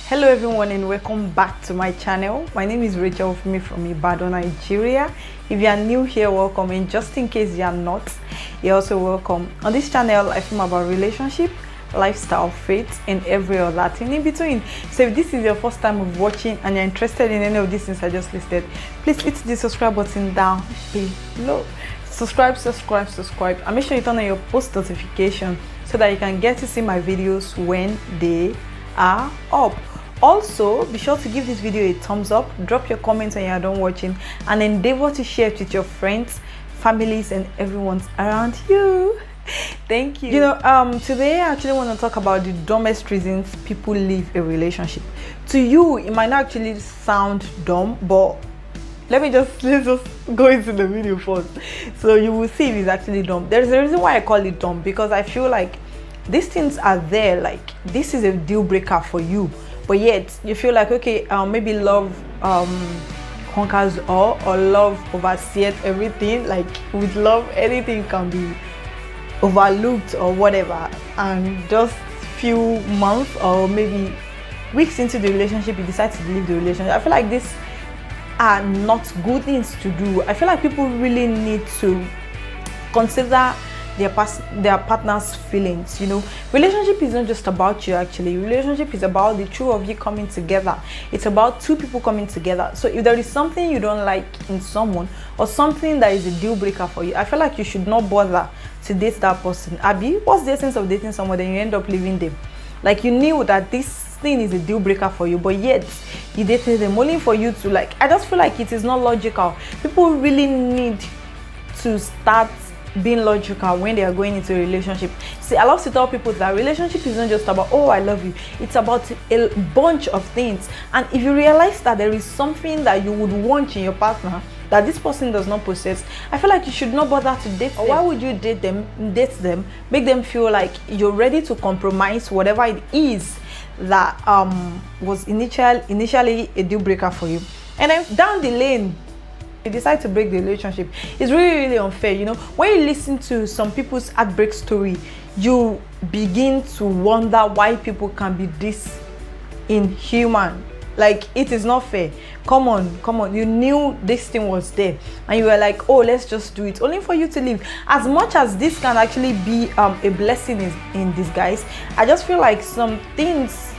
Hello everyone and welcome back to my channel. My name is Racheal from Ibadan, Nigeria. If you are new here, welcome, and just in case you are not, you're also welcome. On this channel I film about relationship, lifestyle, faith, and every other thing in between. So if this is your first time of watching and you're interested in any of these things I just listed, please hit the subscribe button down below. Subscribe, and make sure you turn on your post notification so that you can get to see my videos when they are up. Also, be sure to give this video a thumbs up, drop your comments when you are done watching, and endeavor to share it with your friends, families, and everyone around you. Thank you. Today I actually want to talk about the dumbest reasons people leave a relationship. To you, it might not actually sound dumb, but let's just go into the video first, so you will see if it's actually dumb. There's a reason why I call it dumb, because I feel like these things are there, like this is a deal breaker for you, but yet you feel like, okay, maybe love conquers all, or love oversees everything. Like with love, anything can be overlooked or whatever, and just few months or maybe weeks into the relationship you decide to leave the relationship. I feel like these are not good things to do. I feel like people really need to consider their partner's feelings. Relationship is not just about you. Actually, relationship is about the two of you coming together. It's about two people coming together. So if there is something you don't like in someone, or something that is a deal breaker for you, I feel like you should not bother to date that person. Abby, what's the essence of dating someone then you end up leaving them? Like, you knew that this thing is a deal breaker for you, but yet you dated them only for you to, like, I just feel like it is not logical. People really need to start being logical when they are going into a relationship. See, I love to tell people that relationship is not just about, oh, I love you. It's about a bunch of things. And if you realize that there is something that you would want in your partner that this person does not possess, I feel like you should not bother to date them. Why would you date them, make them feel like you're ready to compromise whatever it is that was initially a deal breaker for you, and then down the lane you decide to break the relationship? It's really unfair. When you listen to some people's heartbreak story, you begin to wonder why people can be this inhuman. Like, it is not fair. Come on, you knew this thing was there and you were like, oh, let's just do it, only for you to leave. As much as this can actually be a blessing in disguise, I just feel like some things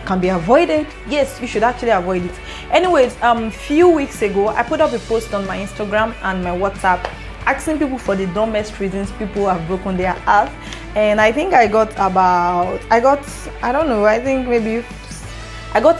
can be avoided. Yes, you should actually avoid it. Anyways, few weeks ago I put up a post on my Instagram and my WhatsApp asking people for the dumbest reasons people have broken their heart, and I think I got a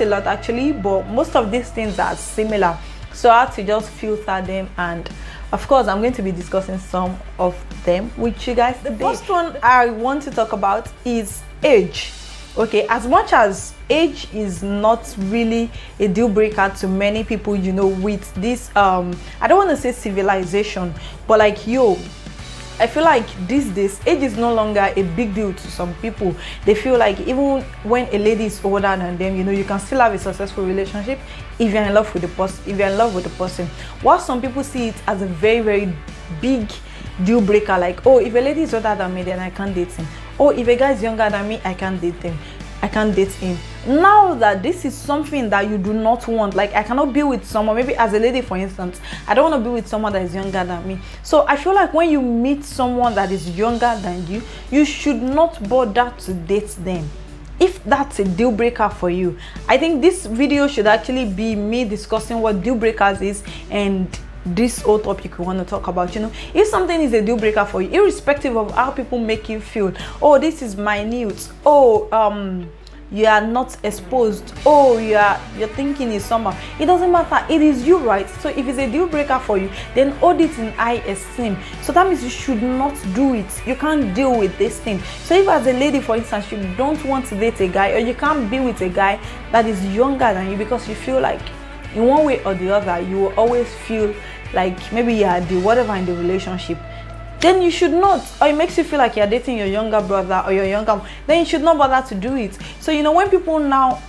lot actually, but most of these things are similar, so I had to just filter them, and of course I'm going to be discussing some of them with you guys today. The first one I want to talk about is age. Okay, as much as age is not really a deal breaker to many people, with this I don't want to say civilization, but like, I feel like these days age is no longer a big deal to some people. They feel like even when a lady is older than them, you can still have a successful relationship if you're in love with the person. While some people see it as a very, very big deal breaker, like, oh, if a lady is older than me, then I can't date him. Oh, if a guy is younger than me, I can't date him. Now that this is something that you do not want, like, I cannot be with someone, maybe as a lady for instance, I don't want to be with someone that is younger than me. So I feel like when you meet someone that is younger than you, you should not bother to date them. If that's a deal breaker for you, I think this video should actually be me discussing what deal breakers is and this whole topic we want to talk about. If something is a deal breaker for you, irrespective of how people make you feel, oh, this is minute, oh, you are not exposed, oh, your thinking is somehow, it doesn't matter, it is you, right? So if it's a deal breaker for you, then hold it in high esteem. So that means you should not do it. You can't deal with this thing. So if as a lady for instance you don't want to date a guy, or you can't be with a guy that is younger than you because you feel like in one way or the other you will always feel like maybe you are the whatever in the relationship, then you should not, or it makes you feel like you're dating your younger brother or your younger, then you should not bother to do it. So when people now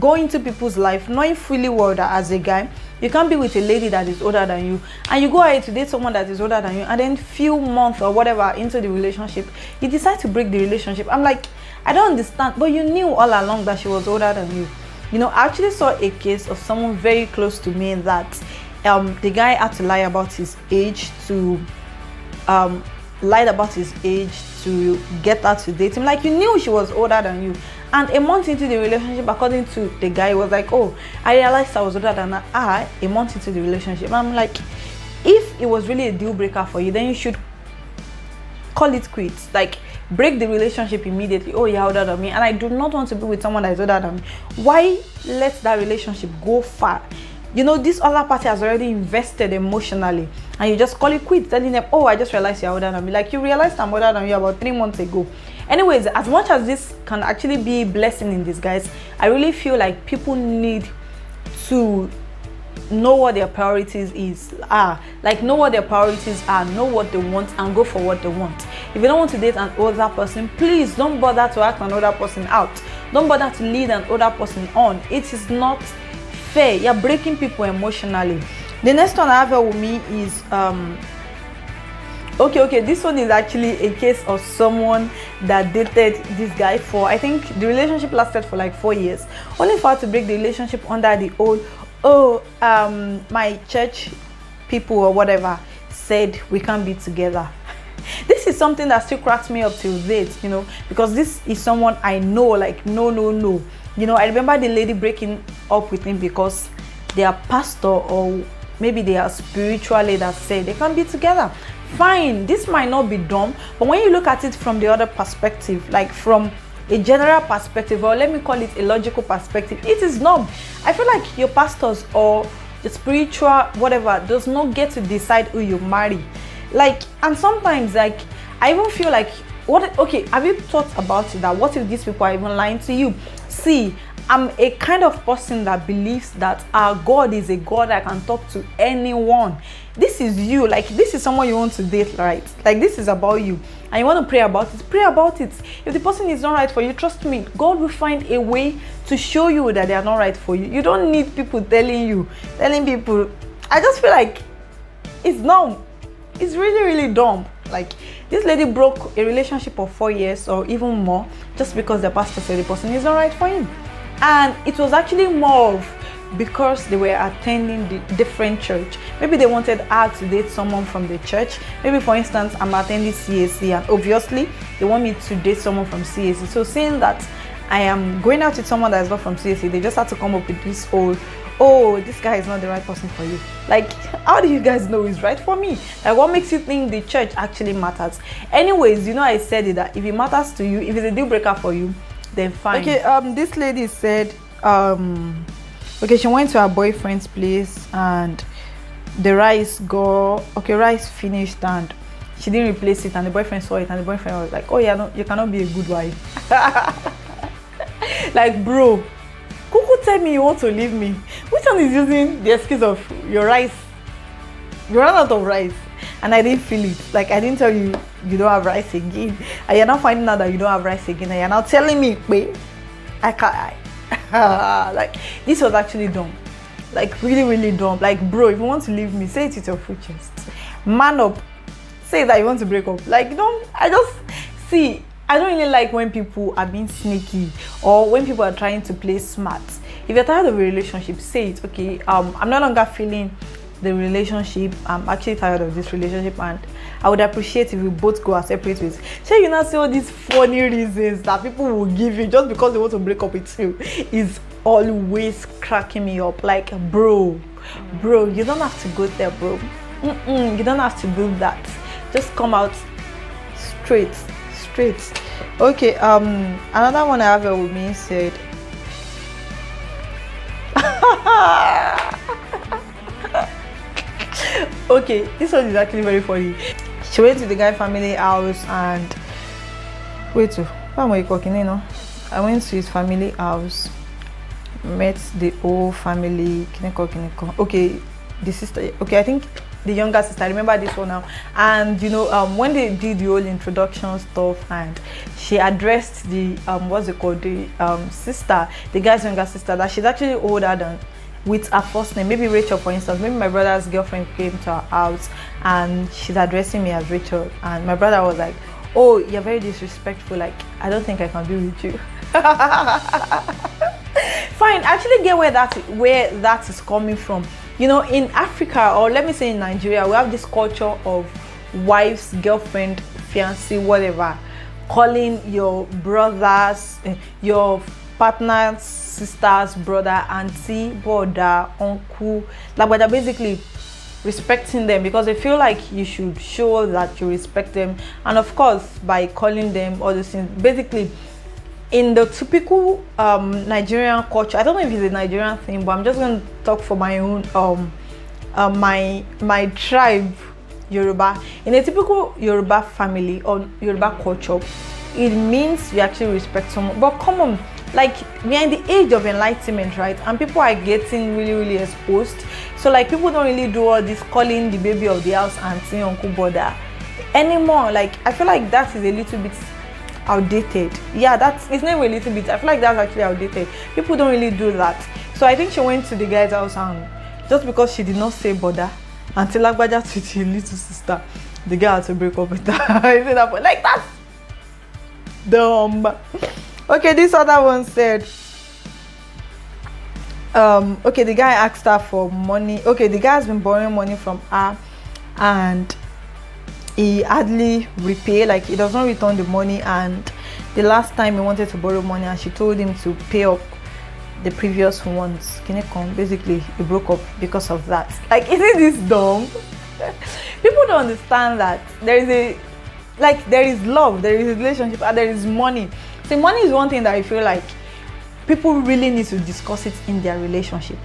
go into people's life knowing fully well that as a guy you can't be with a lady that is older than you, and you go ahead to date someone that is older than you, and then few months or whatever into the relationship you decide to break the relationship. I'm like, I don't understand. But you knew all along that she was older than you. You know, I actually saw a case of someone very close to me that the guy had to lie about his age to lied about his age to get her to date him. Like, you knew she was older than you, and a month into the relationship, according to the guy, was like, oh, I realized I was older than her. A month into the relationship, I'm like, if it was really a deal breaker for you, then you should call it quits. Like, break the relationship immediately. Oh, you're older than me, and I do not want to be with someone that is older than me. Why let that relationship go far? You know, this other party has already invested emotionally, and you just call it quits, telling them, oh, I just realized you're older than me. Like, you realized I'm older than you about 3 months ago. Anyways, as much as this can actually be a blessing in disguise, I really feel like people need to know what their priorities are. Like, know what their priorities are, know what they want, and go for what they want. If you don't want to date an older person, please don't bother to ask an older person out. Don't bother to lead an older person on. It is not fair. You're breaking people emotionally. The next one I have here with me is okay, this one is actually a case of someone that dated this guy for, I think the relationship lasted for like 4 years, only for her to break the relationship under the old, my church people or whatever said we can't be together. This is something that still cracks me up till date, you know, because this is someone I know, like, no. You know, I remember the lady breaking up with him because their pastor or maybe their spiritual leader said they can't be together. Fine, this might not be dumb, but when you look at it from the other perspective, like from a general perspective, or let me call it a logical perspective, it is dumb. I feel like your pastors or the spiritual whatever does not get to decide who you marry. Like, and sometimes, like, I even feel like, okay, have you thought about it, that what if these people are even lying to you? See, I'm a kind of person that believes that our God is a God that can talk to anyone. This is you, like, this is someone you want to date, right? Like, this is about you, and you want to pray about it. If the person is not right for you, trust me, God will find a way to show you that they are not right for you. You don't need people telling people. I just feel like it's dumb. It's really dumb. Like, this lady broke a relationship of 4 years or even more just because the pastor said the person is not right for him. And it was actually more of because they were attending the different church. Maybe they wanted her to date someone from the church. Maybe, for instance, I'm attending CAC, and obviously they want me to date someone from CAC. So seeing that I am going out with someone that is not from CAC, they just had to come up with this whole, oh, this guy is not the right person for you. Like, how do you guys know he's right for me? Like, what makes you think the church actually matters? Anyways, you know, I said it, that if it matters to you, if it's a deal breaker for you, then fine. Okay, this lady said, okay, she went to her boyfriend's place and the rice finished and she didn't replace it, and the boyfriend saw it, and the boyfriend was like, oh yeah, no, you cannot be a good wife. Like, bro, Kuku, tell me you want to leave me. Which one is using the excuse of your rice? You ran out of rice and I didn't feel it. Like, I didn't tell you you don't have rice again, and you're now finding out that you don't have rice again, and you're now telling me, wait, I can't. Like, this was actually dumb. Like, really dumb. Like, bro, if you want to leave me, say it with your full chest. Man up. Say that you want to break up. Like, I don't really like when people are being sneaky or when people are trying to play smart. If you're tired of a relationship, say it. Okay, I'm no longer feeling the relationship. I'm actually tired of this relationship, and I would appreciate if we both go our separate ways. So you now see all these funny reasons that people will give you just because they want to break up with you is always cracking me up. Like, bro, you don't have to go there, bro. You don't have to do that. Just come out straight. Okay, another one I have here with me said, okay, this one is actually very funny. She went to the guy family house and I went to his family house, met the whole family. Okay, the sister. Okay, I think the younger sister. I remember this one now. And you know, when they did the whole introduction stuff, and she addressed the sister, the guy's younger sister, that she's actually older than, with her first name. Maybe Rachel, for instance. Maybe my brother's girlfriend came to our house and she's addressing me as Rachel, and my brother was like, oh, you're very disrespectful, like, I don't think I can be with you. fine, I actually get where that is coming from. You know, in Africa, or let me say in Nigeria, we have this culture of wives, girlfriend, fiancé, whatever, calling your brothers, your partners, sisters, brother, auntie, brother, uncle, like, but they're basically respecting them because they feel like you should show that you respect them. And of course, by calling them all these things, basically in the typical Nigerian culture, I don't know if it's a Nigerian thing, but I'm just going to talk for my own my tribe, Yoruba. In a typical Yoruba family or Yoruba culture, it means you actually respect someone. But come on, like, we are in the age of enlightenment, right? And people are getting really exposed. So like, people don't really do all this calling the baby of the house auntie, uncle, brother anymore. Like, I feel like that is a little bit outdated. Yeah, it's not a little bit, I feel like that's actually outdated. People don't really do that. So I think she went to the guy's house, and just because she did not say brother until Lagbaja to her little sister, the guy had to break up with her. Like, that's dumb. Okay, this other one said, okay, the guy asked her for money. Okay, the guy has been borrowing money from her, and he hardly repay, like he does not return the money. And the last time he wanted to borrow money, and she told him to pay up the previous ones. Can it come? Basically, he broke up because of that. Like, isn't this dumb? People don't understand that there is love, there is a relationship, and there is money. See, money is one thing that I feel like people really need to discuss it in their relationship,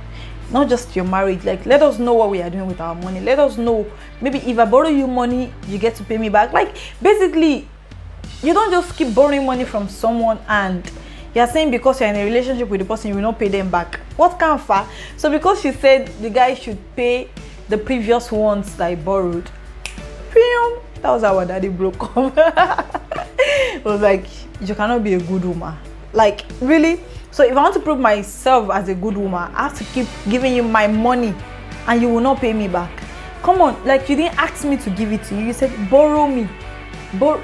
not just your marriage. Like, let us know what we are doing with our money. Let us know, maybe if I borrow you money, you get to pay me back. Like, basically, you don't just keep borrowing money from someone and you're saying because you're in a relationship with the person, you will not pay them back. What kind of far? So because she said the guy should pay the previous ones that I borrowed, that was how our daddy broke up. It was like, you cannot be a good woman. Like, really? So if I want to prove myself as a good woman, I have to keep giving you my money and you will not pay me back. Come on, like, you didn't ask me to give it to you. You said borrow me.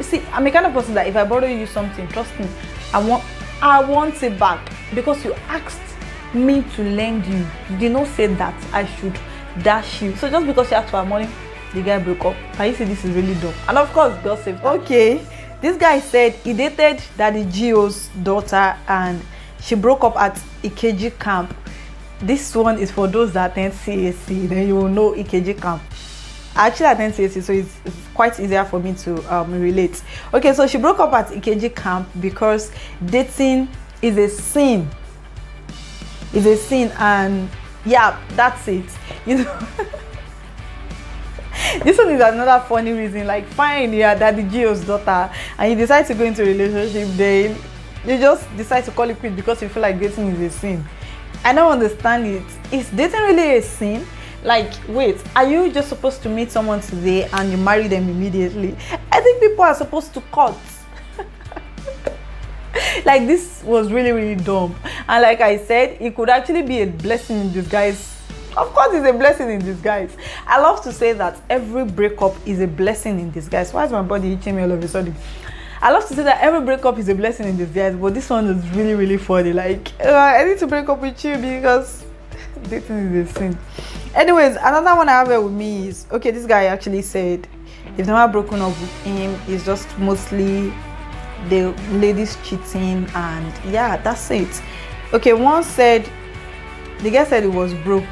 See, I'm a kind of person that if I borrow you something, trust me, I want it back because you asked me to lend you. You did not say that I should dash you. So just because you asked for money, the guy broke up. Can you see this is really dumb? And of course, God saved her. Okay, this guy said he dated Daddy Gio's daughter and she broke up at Ikeji camp. This one is for those that attend CAC, then you will know Ikeji camp. I actually attend CAC, so it's quite easier for me to relate. Okay, so she broke up at Ikeji camp because dating is a sin. It's a sin, and yeah, that's it. You know. This one is another funny reason. Like, fine, you are Daddy Gio's daughter and you decide to go into a relationship, then you just decide to call it quits because you feel like dating is a sin. I don't understand it. Is dating really a sin? Like, wait, are you just supposed to meet someone today and you marry them immediately? I think people are supposed to cut. Like, this was really dumb. And like I said, it could actually be a blessing in disguise. Of course, it's a blessing in disguise. I love to say that every breakup is a blessing in disguise. Why is my body itching me all of a sudden? I love to say that every breakup is a blessing in disguise, but this one is really funny. Like, I need to break up with you because dating is a sin. Anyways, another one I have here with me is, okay, this guy actually said if never broken up with him, it's just mostly the ladies cheating, and yeah, that's it. Okay, one said the guy said it was broke.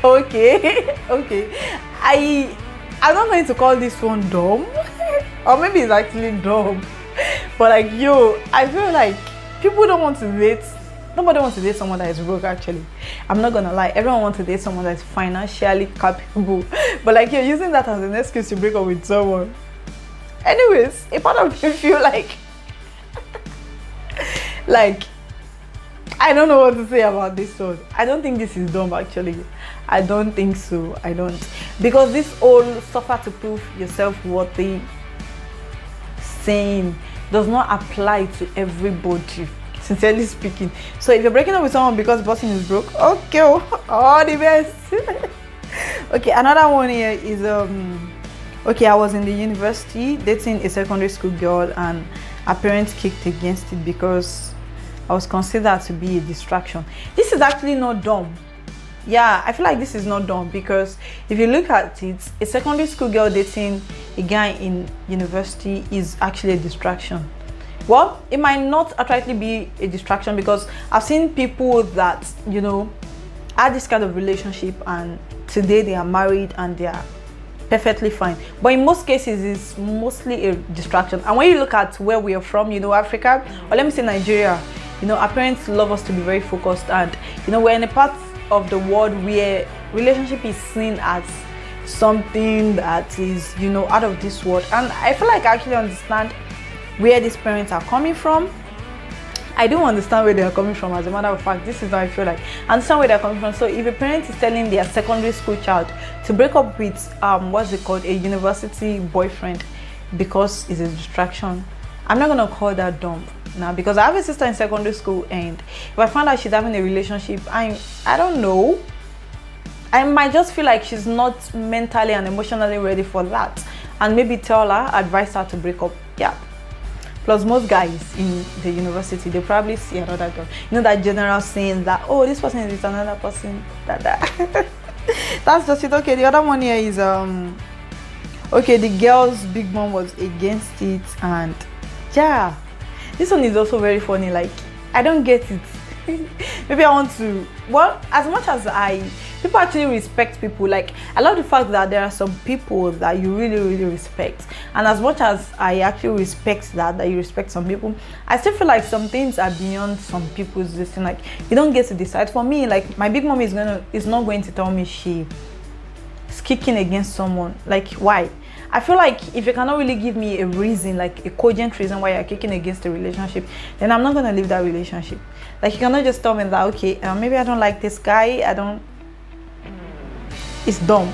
okay I'm not going to call this one dumb, or maybe it's actually dumb, but like, yo, I feel like people don't want to date. Nobody wants to date someone that is broke. Actually, I'm not gonna lie, everyone wants to date someone that is financially capable, but like, you're using that as an excuse to break up with someone. Anyways, a part of me feel like like, I don't know what to say about this one. I don't think this is dumb, actually. I don't think so. I don't. Because this whole suffer to prove yourself worthy saying does not apply to everybody, sincerely speaking. So if you're breaking up with someone because the person is broke, okay, all the best. Okay, another one here is okay, I was in the university dating a secondary school girl and her parents kicked against it because I was considered to be a distraction. This is actually not dumb. Yeah, I feel like this is not dumb, because if you look at it, a secondary school girl dating a guy in university is actually a distraction. Well, it might not outrightly be a distraction, because I've seen people that, you know, had this kind of relationship and today they are married and they are perfectly fine. But in most cases, it's mostly a distraction. And when you look at where we are from, you know, Africa, or let me say Nigeria, you know, our parents love us to be very focused, and you know, we're in a part of the world where relationship is seen as something that is, you know, out of this world. And I feel like I actually understand where these parents are coming from. I do understand where they are coming from. As a matter of fact, this is how I feel like. I understand where they're coming from. So if a parent is telling their secondary school child to break up with what's it called, a university boyfriend, because it's a distraction, I'm not gonna call that dumb now, because I have a sister in secondary school, and if I find out she's having a relationship, I don't know, I might just feel like she's not mentally and emotionally ready for that, and maybe tell her, advise her to break up. Yeah. Plus, most guys in the university, they probably see another girl. You know, that general saying that, oh, this person is with another person. That's just it. Okay, the other one here is okay, the girl's big mom was against it, and yeah, this one is also very funny. Like, I don't get it. Maybe I want to, well, as much as people actually respect people, like, I love the fact that there are some people that you really respect, and as much as I actually respect that you respect some people, I still feel like some things are beyond some people's listening. Like, you don't get to decide for me. Like, my big mom is not going to tell me she's kicking against someone. Like, why? I feel like if you cannot really give me a reason, like a cogent reason why you're kicking against the relationship, then I'm not going to leave that relationship. Like, you cannot just tell me that, okay, maybe I don't like this guy, it's dumb.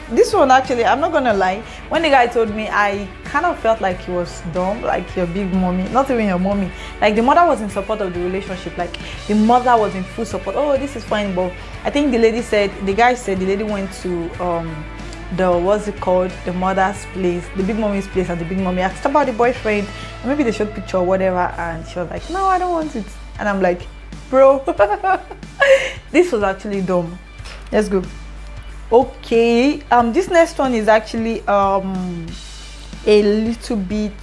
This one, actually, I'm not gonna lie, when the guy told me, I kind of felt like he was dumb, like your big mommy, not even your mommy. Like, the mother was in support of the relationship, like the mother was in full support. Oh, this is fine. But I think the guy said the lady went to the mother's place, the big mommy's place, and the big mommy asked about the boyfriend, and maybe they showed picture or whatever, and she was like, no, I don't want it. And I'm like, bro, this was actually dumb. Let's go. Okay, this next one is actually a little bit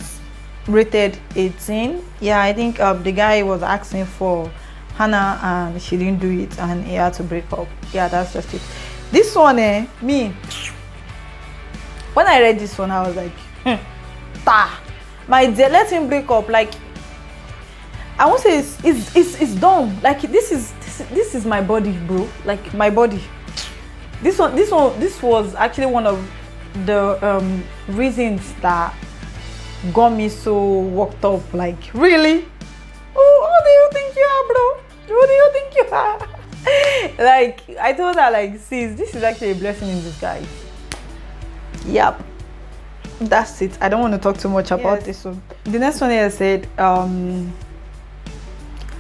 rated 18. Yeah, I think the guy was asking for Hannah and she didn't do it, and he had to break up. Yeah, that's just it. This one, me, when I read this one, I was like, my dear, let him break up. Like, I won't say it's dumb. Like, this is my body, bro. Like, my body. This was actually one of the reasons that got me so worked up. Like, really? Oh, who do you think you are, bro? Who do you think you are? Like, I told her, like, sis, this is actually a blessing in disguise. Yep, that's it. I don't want to talk too much about this one. The next one here said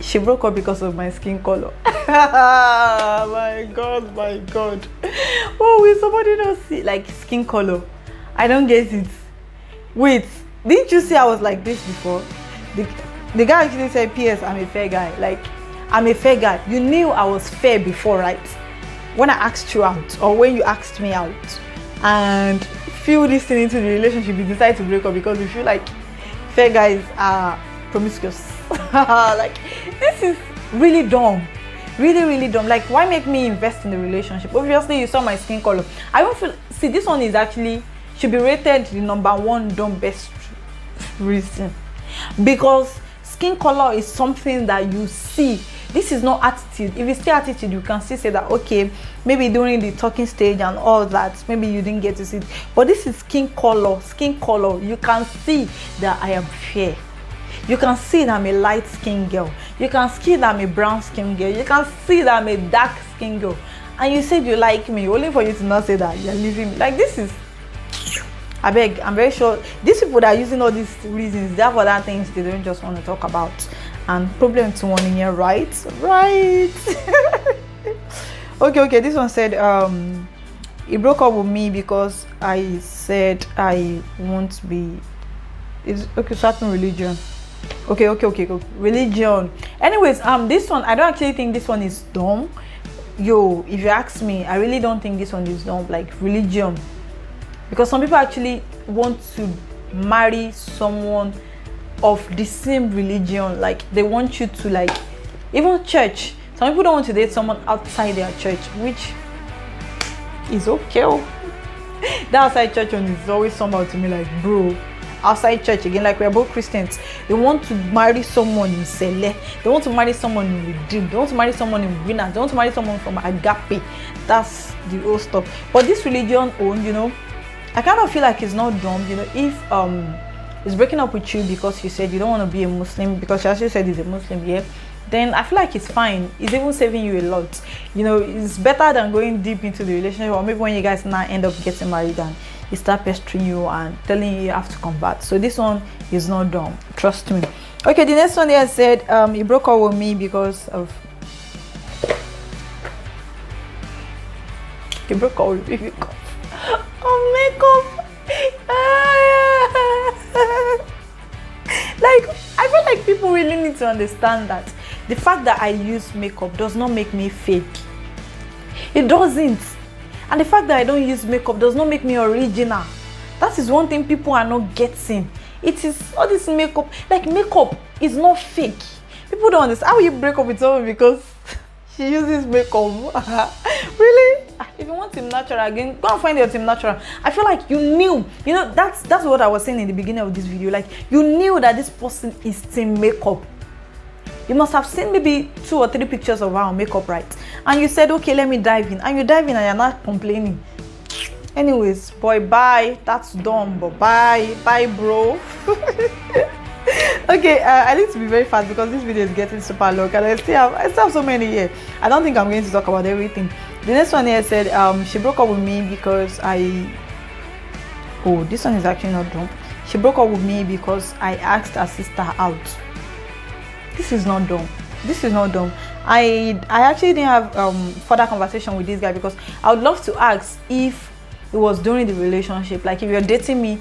she broke up because of my skin color. my god. Oh, will somebody not see? Like, skin color, I don't get it. Wait, didn't you see I was like this before? The guy actually said, PS, I'm a fair guy. Like, I'm a fair guy. You knew I was fair before, right? When I asked you out, or when you asked me out, and feel this thing into the relationship, you decide to break up because you feel like fair guys are promiscuous. Like, this is really dumb. Really dumb. Like, why make me invest in the relationship? Obviously, you saw my skin color. I don't feel, see, this one is actually should be rated the #1 dumbest reason, because skin color is something that you see. This is not attitude. If it's still attitude, you can still say that, okay, maybe during the talking stage and all that, maybe you didn't get to see it. But this is skin color. Skin color, you can see that I am fair. You can see that I'm a light skin girl. You can see that I'm a brown skin girl. You can see that I'm a dark skin girl. And you said you like me, only for you to not say that you're leaving me. Like, this is, I beg, I'm very sure these people that are using all these reasons, they have other things they don't just want to talk about. And problem to one in here, right? Okay, this one said he broke up with me because I said I won't be, it's okay, certain religion. Okay. Religion. Anyways, this one, I don't actually think this one is dumb. Yo, if you ask me, I really don't think this one is dumb. Like religion, because some people actually want to marry someone of the same religion. Like they want you to, like, even church. Some people don't want to date someone outside their church, which is okay. That outside church one is always somehow to me like, bro, outside church again, like we're both Christians, they want to marry someone in Sele, they want to marry someone in Redeem, they want to marry someone in Winners, they want to marry someone from Agape. That's the old stuff. But this religion own, you know, I kind of feel like it's not dumb, you know, if it's breaking up with you because you said you don't want to be a Muslim, because you actually said he's a Muslim, yeah, then I feel like it's fine. It's even saving you a lot. You know, it's better than going deep into the relationship, or maybe when you guys now end up getting married and he start pestering you and telling you have to convert. So this one is not dumb, trust me. Okay, the next one here said he broke up with me because of makeup. Like, I feel like people really need to understand that the fact that I use makeup does not make me fake. It doesn't. And the fact that I don't use makeup does not make me original. That is one thing people are not getting. It is all this makeup. Like, makeup is not fake. People don't understand. How will you break up with someone because she uses makeup? Really? If you want team natural again, go and find your team natural. I feel like you knew. You know, that's what I was saying in the beginning of this video. Like, you knew that this person is team makeup. You must have seen maybe 2 or 3 pictures of her on makeup, right? And you said, okay, let me dive in. And you dive in and you're not complaining. Anyways, boy, bye. That's dumb, but bye. Bye, bro. Okay, I need to be very fast because this video is getting super long. And I still have so many here. I don't think I'm going to talk about everything. The next one here said, she broke up with me because oh, this one is actually not dumb. She broke up with me because I asked her sister out. This is not dumb. This is not dumb. I actually didn't have further conversation with this guy because I would love to ask if it was during the relationship. Like, if you're dating me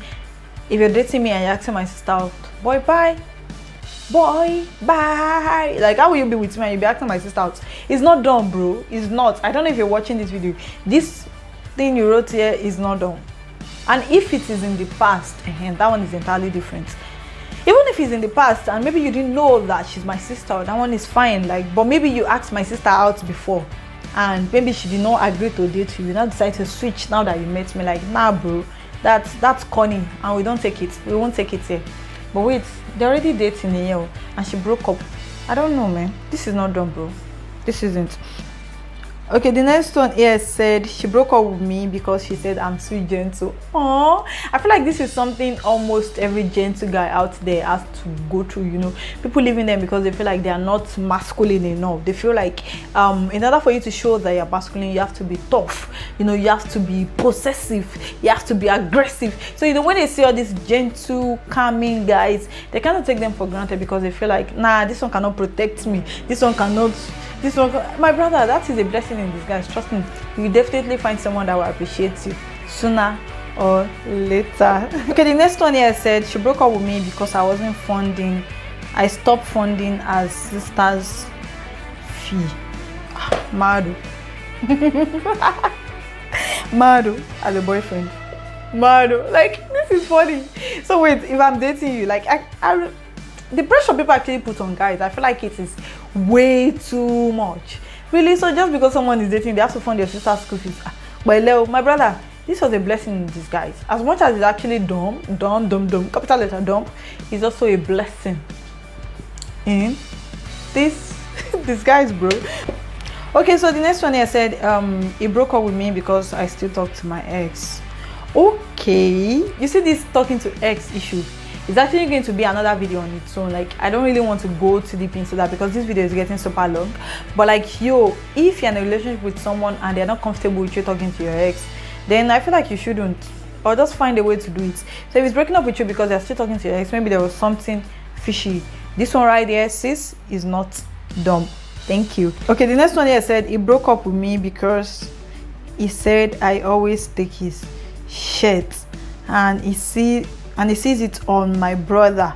and you're asking my sister out, boy, bye. Like, how will you be with me and you'll be asking my sister out? It's not dumb, bro. It's not. I don't know if you're watching this video. This thing you wrote here is not dumb. And if it is in the past, that one is entirely different. Even if it's in the past and maybe you didn't know that she's my sister, that one is fine. Like, but maybe you asked my sister out before and maybe she did not agree to date you. You now decide to switch now that you met me. Like, nah, bro, that's corny and we don't take it. We won't take it here. But wait, they're already dating a year and she broke up. I don't know, man. This is not dumb, bro. This isn't. Okay, the next one here said she broke up with me because she said I'm too gentle. Oh, I feel like this is something almost every gentle guy out there has to go through. You know, people leaving them because they feel like they are not masculine enough. They feel like in order for you to show that you're masculine, you have to be tough. You know, you have to be possessive. You have to be aggressive. So you know, when they see all these gentle, calming guys, they kind of take them for granted because they feel like, nah, this one cannot protect me. This one cannot. This one, my brother, that is a blessing in disguise. Trust me, you definitely find someone that will appreciate you sooner or later. Okay, the next one here said she broke up with me because I wasn't funding. I stopped funding as sister's fee. Madu. Madu as a boyfriend. Madu, like, this is funny. So wait, if I'm dating you, like, the pressure people actually put on guys, I feel like it is way too much. Really? So just because someone is dating, they have to fund their sister's school fees. But Leo, my brother, this was a blessing in disguise. As much as it's actually dumb, capital letter dumb, is also a blessing in this disguise, bro. Okay, so the next one here said he broke up with me because I still talk to my ex. Okay, you see this talking to ex issue, it's actually going to be another video on its own. Like, I don't really want to go too deep into that because this video is getting super long. But like, yo, if you're in a relationship with someone and they're not comfortable with you talking to your ex, then I feel like you shouldn't, or just find a way to do it. So if he's breaking up with you because they're still talking to your ex, maybe there was something fishy. This one right here, sis, is not dumb. Thank you. Okay, the next one here said he broke up with me because he said I always take his shirt and he sees it on my brother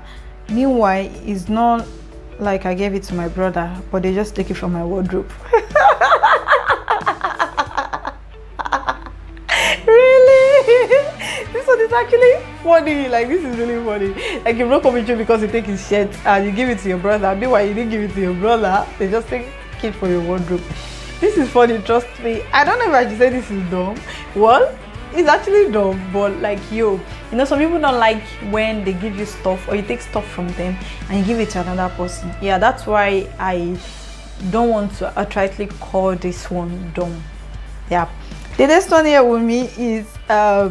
Meanwhile, it's not like I gave it to my brother, but they just take it from my wardrobe. Really? This one is actually funny. Like, this is really funny. Like, you broke up with you because you take his shirt and you give it to your brother. Meanwhile, you didn't give it to your brother. They just take it for your wardrobe. This is funny, trust me. I don't know if I should say this is dumb. Well, it's actually dumb, but like, you know, some people don't like when they give you stuff or you take stuff from them and you give it to another person. Yeah, that's why I don't want to outrightly call this one dumb. Yeah. The next one here with me is I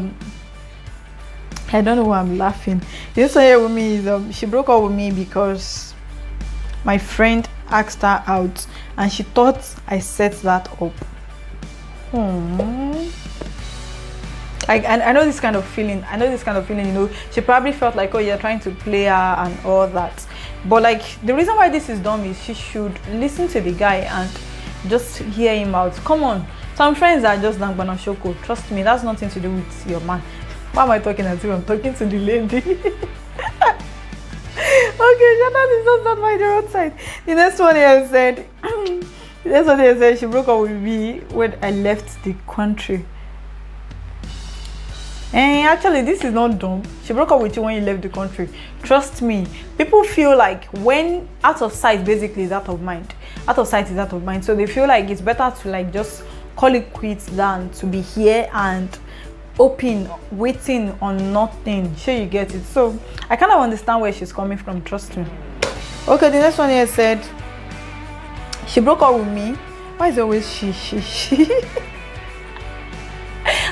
don't know why I'm laughing. This one here with me is she broke up with me because my friend asked her out and she thought I set that up. I know this kind of feeling. You know, she probably felt like, oh, you're trying to play her and all that. But like, the reason why this is dumb is she should listen to the guy and just hear him out. Come on. Some friends are just Dangbana Shoko. Trust me, that's nothing to do with your man. Why am I talking as if I'm talking to the lady? Okay, Jonathan is just not by the roadside. The next one here said, she broke up with me when I left the country. And actually, this is not dumb. She broke up with you when you left the country. Trust me, people feel like when out of sight basically is out of mind. Out of sight is out of mind. So they feel like it's better to like just call it quits than to be here and open, waiting on nothing. Sure, you get it. So I kind of understand where she's coming from, trust me. Okay, the next one here said, she broke up with me. Why is it always she?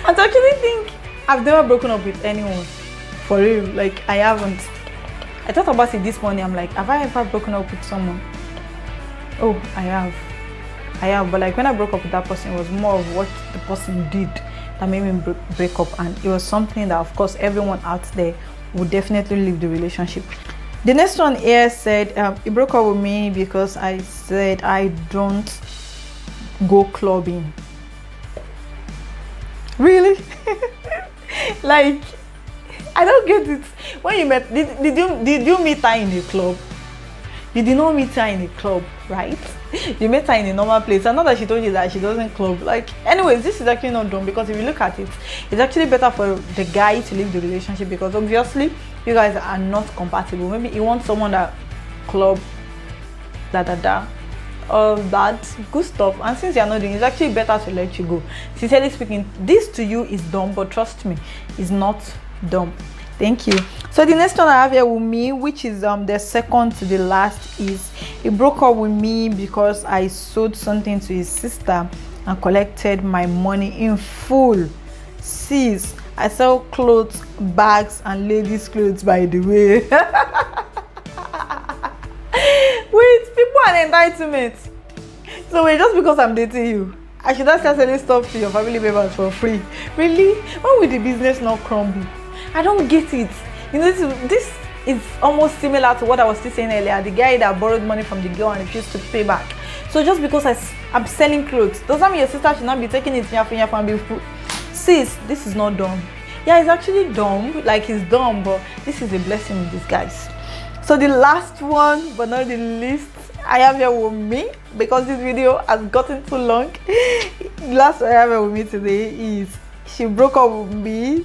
I actually think I've never broken up with anyone. For real, like I haven't. I thought about it this morning. I'm like, have I ever broken up with someone? Oh, I have, but like when I broke up with that person, it was more of what the person did that made me break up, and it was something that of course everyone out there would definitely leave the relationship. The next one here said, he broke up with me because I said I don't go clubbing. Really? Like, I don't get it. When you met, did you meet her in a club? You did not meet her in a club, right? You met her in a normal place. And not that she told you that she doesn't club. Like, anyways, this is actually not dumb, because if you look at it, it's actually better for the guy to leave the relationship, because obviously you guys are not compatible. Maybe you want someone that club, all that good stuff, and since you're not doing it, it's actually better to let you go. Sincerely speaking, this to you is dumb, but trust me, it's not dumb. Thank you. So the next one I have here with me, which is the second to the last, is he broke up with me because I sold something to his sister and collected my money in full. Sis, I sell clothes, bags, and ladies' clothes, by the way. Wait, people are entitlement. So wait, just because I'm dating you, I should not start selling stuff to your family members for free? Really? When will the business not crumble? I don't get it. You know, this is almost similar to what I was still saying earlier. The guy that borrowed money from the girl and refused to pay back. So just because I'm selling clothes, does that mean your sister should not be taking it in your family? Sis, this is not dumb. Yeah, it's actually dumb. Like, it's dumb, but this is a blessing in disguise. So the last one, but not the least, I have here with me, because this video has gotten too long. The last one I have here with me today is, she broke up with me.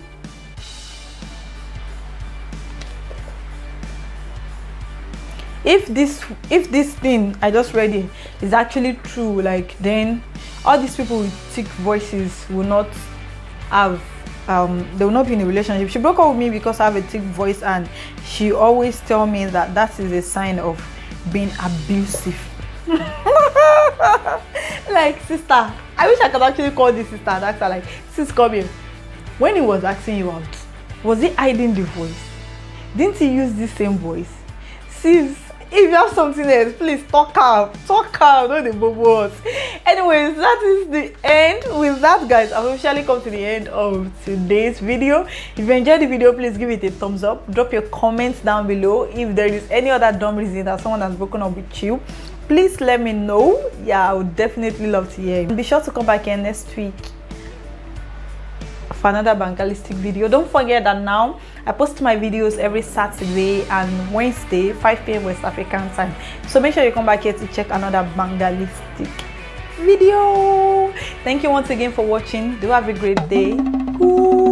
If this thing I just read it is actually true, like, then all these people with thick voices will not have they will not be in a relationship. She broke up with me because I have a thick voice, and she always tell me that that is a sign of being abusive. Like, sister, I wish I could actually call this sister and ask her, like, sis, come here. When he was asking you out, was he hiding the voice? Didn't he use the same voice? Sis, if you have something else, please talk out, not the bubbles. Anyways, that is the end. With that, guys, I've officially come to the end of today's video. If you enjoyed the video, please give it a thumbs up. Drop your comments down below. If there is any other dumb reason that someone has broken up with you, please let me know. Yeah, I would definitely love to hear. Be sure to come back here next week for another bangalistic video. Don't forget that now I post my videos every Saturday and Wednesday 5 p.m. West African time, so make sure you come back here to check another bangalistic video. Thank you once again for watching. Do have a great day. Ooh.